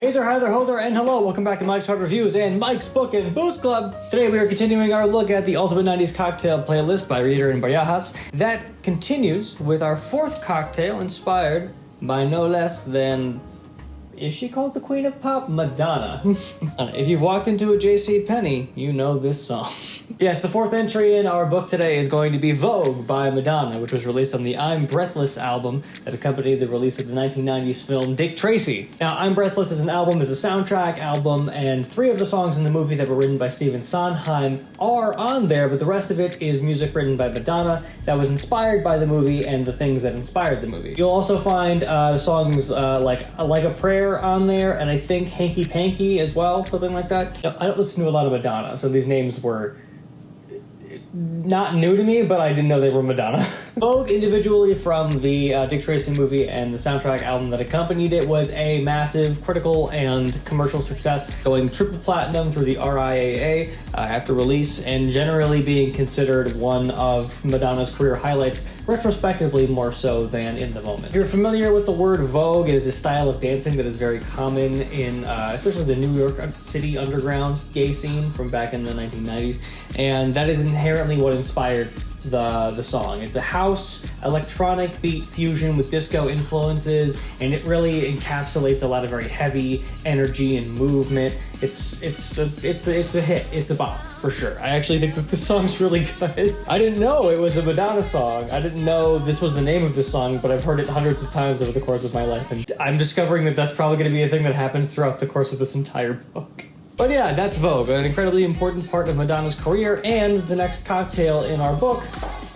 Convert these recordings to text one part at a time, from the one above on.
Hey there, hi there, ho there, and hello. Welcome back to Mike's Hard Reviews and Mike's Book and Booze Club. Today we are continuing our look at the Ultimate 90s Cocktail playlist by Reader and Barajas. That continues with our fourth cocktail inspired by no less than... Is she called the Queen of Pop? Madonna. If you've walked into a JCPenney, you know this song. Yes, the fourth entry in our book today is going to be Vogue by Madonna, which was released on the I'm Breathless album that accompanied the release of the 1990s film Dick Tracy. Now, I'm Breathless as an album is a soundtrack album, and 3 of the songs in the movie that were written by Stephen Sondheim are on there, but the rest of it is music written by Madonna that was inspired by the movie and the things that inspired the movie. You'll also find songs like a Prayer on there, and I think Hanky Panky as well, something like that. I don't listen to a lot of Madonna, so these names were not new to me, but I didn't know they were Madonna. Vogue, individually from the Dick Tracy movie and the soundtrack album that accompanied it, was a massive critical and commercial success, going triple platinum through the RIAA after release, and generally being considered one of Madonna's career highlights, retrospectively more so than in the moment. If you're familiar with the word Vogue, it is a style of dancing that is very common in especially the New York City underground gay scene from back in the 1990s, and that is inherently what inspired the song. It's a house electronic beat fusion with disco influences, and it really encapsulates a lot of very heavy energy and movement. It's a hit. It's a bop for sure. I actually think that this song's really good. I didn't know it was a Madonna song. I didn't know this was the name of the song, but I've heard it hundreds of times over the course of my life, and I'm discovering that that's probably going to be a thing that happens throughout the course of this entire book. But yeah, that's Vogue, an incredibly important part of Madonna's career and the next cocktail in our book,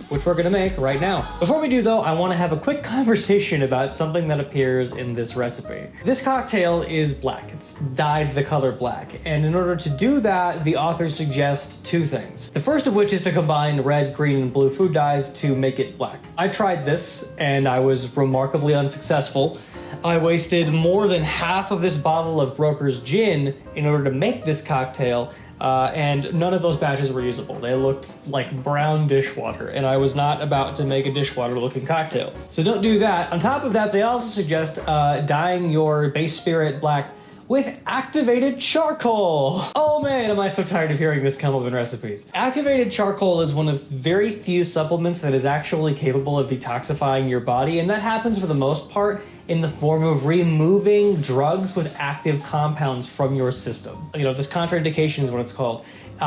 which we're gonna make right now. Before we do though, I wanna have a quick conversation about something that appears in this recipe. This cocktail is black. It's dyed the color black. And in order to do that, the author suggests 2 things. The first of which is to combine red, green, and blue food dyes to make it black. I tried this and I was remarkably unsuccessful. I wasted more than half of this bottle of Broker's gin in order to make this cocktail, and none of those batches were usable. They looked like brown dishwater, and I was not about to make a dishwater-looking cocktail. So don't do that. On top of that, they also suggest dyeing your base spirit black with activated charcoal. Oh man, am I so tired of hearing this come up in recipes. Activated charcoal is one of very few supplements that is actually capable of detoxifying your body, and that happens for the most part in the form of removing drugs with active compounds from your system. You know, this contraindication is what it's called,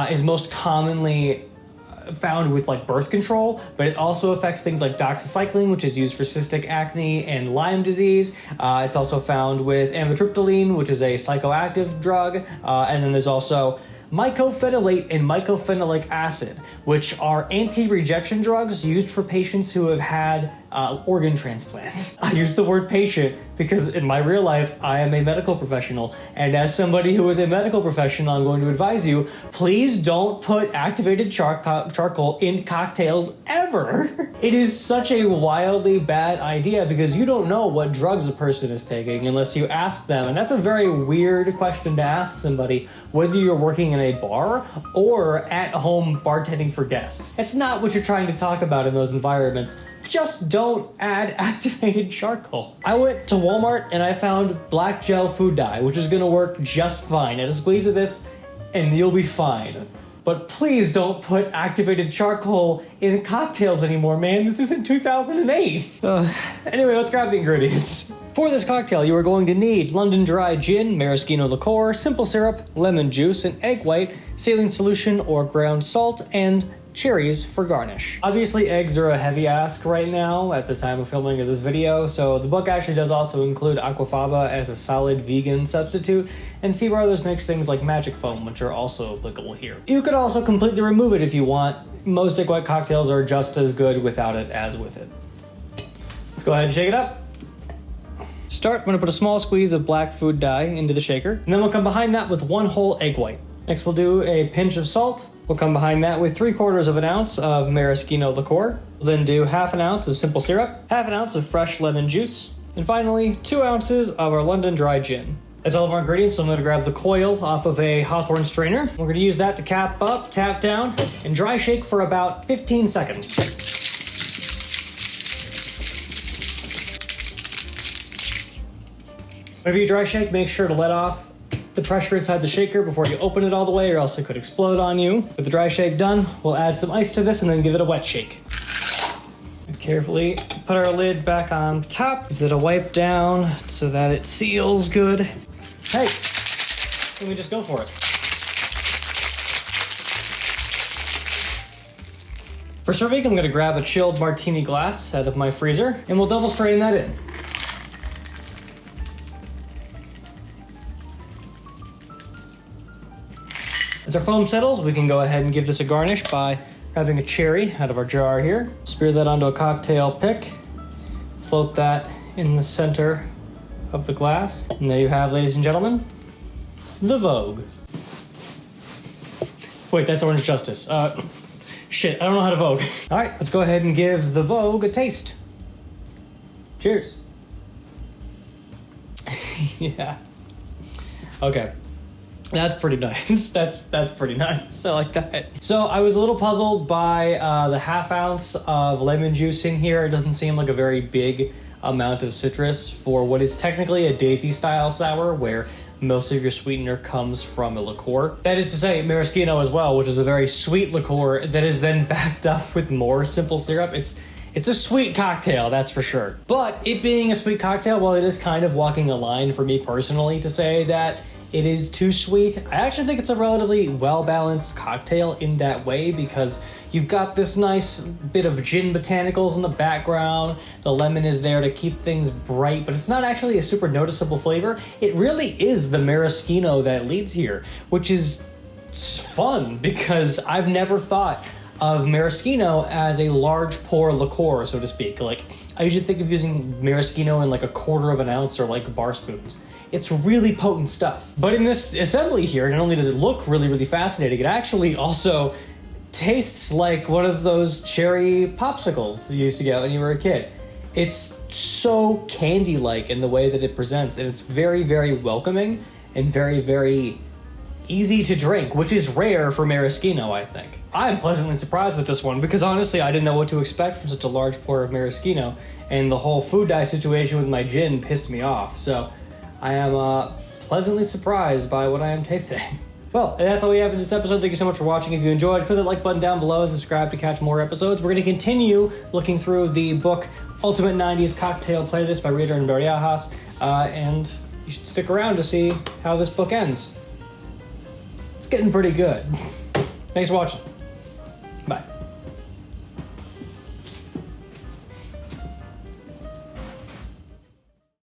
is most commonly found with like birth control, but it also affects things like doxycycline, which is used for cystic acne and Lyme disease. It's also found with amitriptyline, which is a psychoactive drug, and then there's also mycophenolate and mycophenolic acid, which are anti-rejection drugs used for patients who have had organ transplants. I use the word patient because in my real life, I am a medical professional, and as somebody who is a medical professional, I'm going to advise you, please don't put activated charcoal in cocktails ever. It is such a wildly bad idea because you don't know what drugs a person is taking unless you ask them, and that's a very weird question to ask somebody, whether you're working in a bar or at home bartending for guests. It's not what you're trying to talk about in those environments. Just don't add activated charcoal. I went to Walmart and I found black gel food dye, which is gonna work just fine. Add a squeeze of this and you'll be fine. But please don't put activated charcoal in cocktails anymore, man. This isn't 2008. Anyway, let's grab the ingredients. For this cocktail, you are going to need London Dry Gin, Maraschino Liqueur, simple syrup, lemon juice, an egg white, saline solution or ground salt, and cherries for garnish. Obviously, eggs are a heavy ask right now at the time of filming of this video, so the book actually does also include aquafaba as a solid vegan substitute, and Phoebe Brothers makes things like magic foam, which are also applicable here. You could also completely remove it if you want. Most egg white cocktails are just as good without it as with it. Let's go ahead and shake it up. Start, I'm gonna put a small squeeze of black food dye into the shaker, and then we'll come behind that with 1 whole egg white. Next we'll do a pinch of salt. We'll come behind that with 3/4 of an ounce of maraschino liqueur. We'll then do 1/2 ounce of simple syrup, 1/2 ounce of fresh lemon juice, and finally 2 ounces of our London Dry Gin. That's all of our ingredients, so I'm gonna grab the coil off of a Hawthorne strainer. We're gonna use that to cap up, tap down, and dry shake for about 15 seconds. Whenever you dry shake, make sure to let off the pressure inside the shaker before you open it all the way, or else it could explode on you. With the dry shake done, we'll add some ice to this and then give it a wet shake. And carefully put our lid back on top, give it a wipe down so that it seals good. Hey, let me just go for it. For serving, I'm gonna grab a chilled martini glass out of my freezer, and we'll double strain that in. As our foam settles, we can go ahead and give this a garnish by grabbing a cherry out of our jar here. Spear that onto a cocktail pick. Float that in the center of the glass. And there you have, ladies and gentlemen, the Vogue. Wait, that's Orange Justice. Shit, I don't know how to Vogue. All right, let's go ahead and give the Vogue a taste. Cheers. Yeah. Okay. That's pretty nice. That's pretty nice. I like that. So I was a little puzzled by the half ounce of lemon juice in here. It doesn't seem like a very big amount of citrus for what is technically a daisy style sour, where most of your sweetener comes from a liqueur. That is to say, maraschino as well, which is a very sweet liqueur that is then backed up with more simple syrup. It's a sweet cocktail, that's for sure. But it being a sweet cocktail, well, it is kind of walking a line for me personally to say that it is too sweet. I actually think it's a relatively well-balanced cocktail in that way, because you've got this nice bit of gin botanicals in the background. The lemon is there to keep things bright, but it's not actually a super noticeable flavor. It really is the maraschino that leads here, which is fun because I've never thought of maraschino as a large pour liqueur, so to speak. Like, I usually think of using maraschino in like a quarter of an ounce or like bar spoons. It's really potent stuff. But in this assembly here, not only does it look really, really fascinating, it actually also tastes like one of those cherry popsicles you used to get when you were a kid. It's so candy-like in the way that it presents, and it's very, very welcoming and very, very easy to drink, which is rare for maraschino, I think. I'm pleasantly surprised with this one because honestly, I didn't know what to expect from such a large pour of maraschino, and the whole food dye situation with my gin pissed me off. So I am pleasantly surprised by what I am tasting. Well, and that's all we have for this episode. Thank you so much for watching. If you enjoyed, click the like button down below and subscribe to catch more episodes. We're going to continue looking through the book Ultimate 90s Cocktail Playlist by Rita and Barajas, and you should stick around to see how this book ends. It's getting pretty good. Thanks for watching.